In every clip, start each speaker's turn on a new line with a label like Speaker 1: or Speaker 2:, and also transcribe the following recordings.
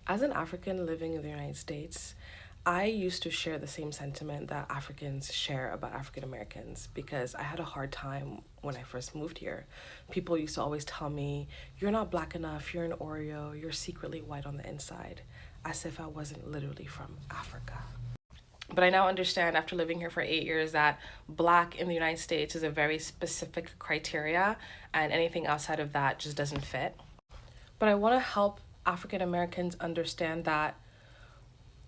Speaker 1: As an African living in the United States, I used to share the same sentiment that Africans share about African Americans because I had a hard time when I first moved here. People used to always tell me, "You're not black enough, you're an Oreo, you're secretly white on the inside," as if I wasn't literally from Africa. But I now understand after living here for 8 years that black in the United States is a very specific criteria, and anything outside of that just doesn't fit. But I want to help African Americans understand that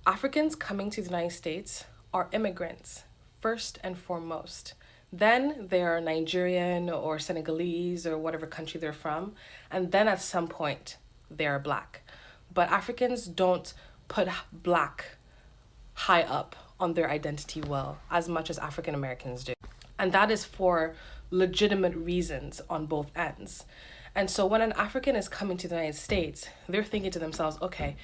Speaker 1: Africans coming to the United States are immigrants, first and foremost. Then they are Nigerian or Senegalese or whatever country they're from. And then at some point, they are black. But Africans don't put black high up on their identity well as much as African Americans do. And that is for legitimate reasons on both ends. And so when an African is coming to the United States, they're thinking to themselves, okay,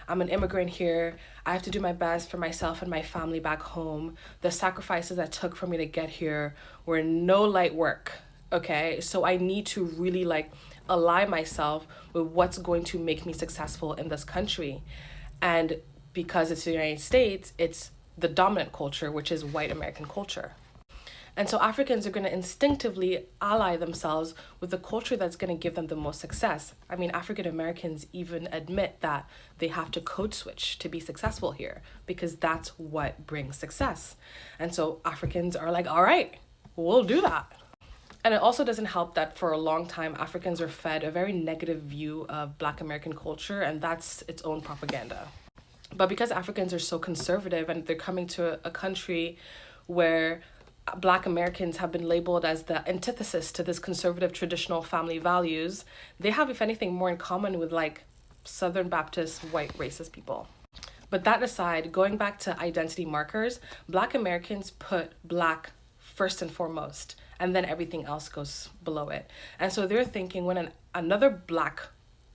Speaker 1: I'm an immigrant here. I have to do my best for myself and my family back home. The sacrifices that took for me to get here were no light work. Okay, so I need to really align myself with what's going to make me successful in this country. And because it's the United States, it's the dominant culture, which is white American culture. And so Africans are going to instinctively ally themselves with the culture that's going to give them the most success. I mean, African Americans even admit that they have to code switch to be successful here because that's what brings success. And so Africans are like, all right, we'll do that. And it also doesn't help that for a long time, Africans are fed a very negative view of Black American culture, and that's its own propaganda. But because Africans are so conservative and they're coming to a country where Black Americans have been labeled as the antithesis to this conservative traditional family values, they have, if anything, more in common with Southern Baptist white racist people. But that aside, going back to identity markers, Black Americans put Black first and foremost, and then everything else goes below it. And so they're thinking when another Black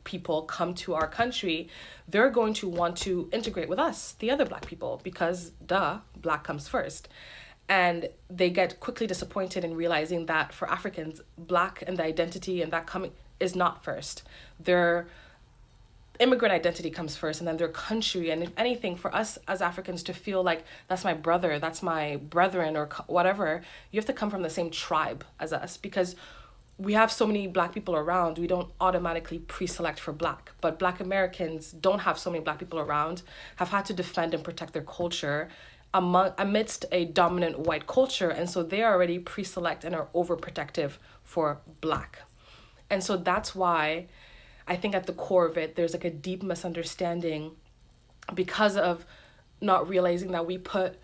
Speaker 1: people come to our country, they're going to want to integrate with us, the other Black people, because Black comes first. And they get quickly disappointed in realizing that for Africans, Black and the identity and that coming is not first. Their immigrant identity comes first, and then their country. And if anything, for us as Africans to feel like that's my brother, that's my brethren, or whatever, you have to come from the same tribe as us, because we have so many Black people around, we don't automatically pre-select for Black. But Black Americans don't have so many Black people around, have had to defend and protect their culture amidst a dominant white culture, and so they already pre-select and are overprotective for Black. And so that's why I think at the core of it, there's a deep misunderstanding because of not realizing that we put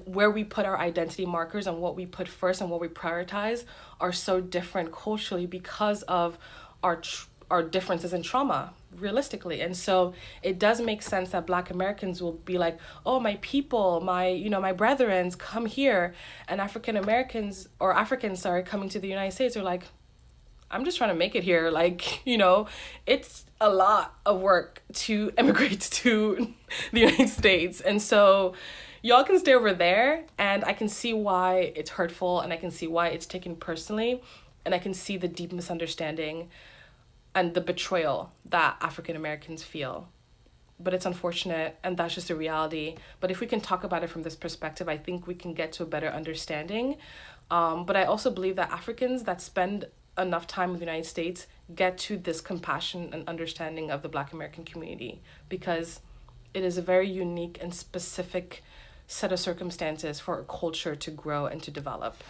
Speaker 1: where we put our identity markers and what we put first and what we prioritize are so different culturally because of our differences in trauma, realistically. And so it does make sense that Black Americans will be like, oh, my people, my brethrens, come here. And African Americans, or Africans, sorry, coming to the United States are like, I'm just trying to make it here. It's a lot of work to immigrate to the United States. And so y'all can stay over there, and I can see why it's hurtful, and I can see why it's taken personally, and I can see the deep misunderstanding and the betrayal that African Americans feel. But it's unfortunate, and that's just a reality. But if we can talk about it from this perspective, I think we can get to a better understanding. But I also believe that Africans that spend enough time in the United States get to this compassion and understanding of the Black American community, because it is a very unique and specific set of circumstances for a culture to grow and to develop.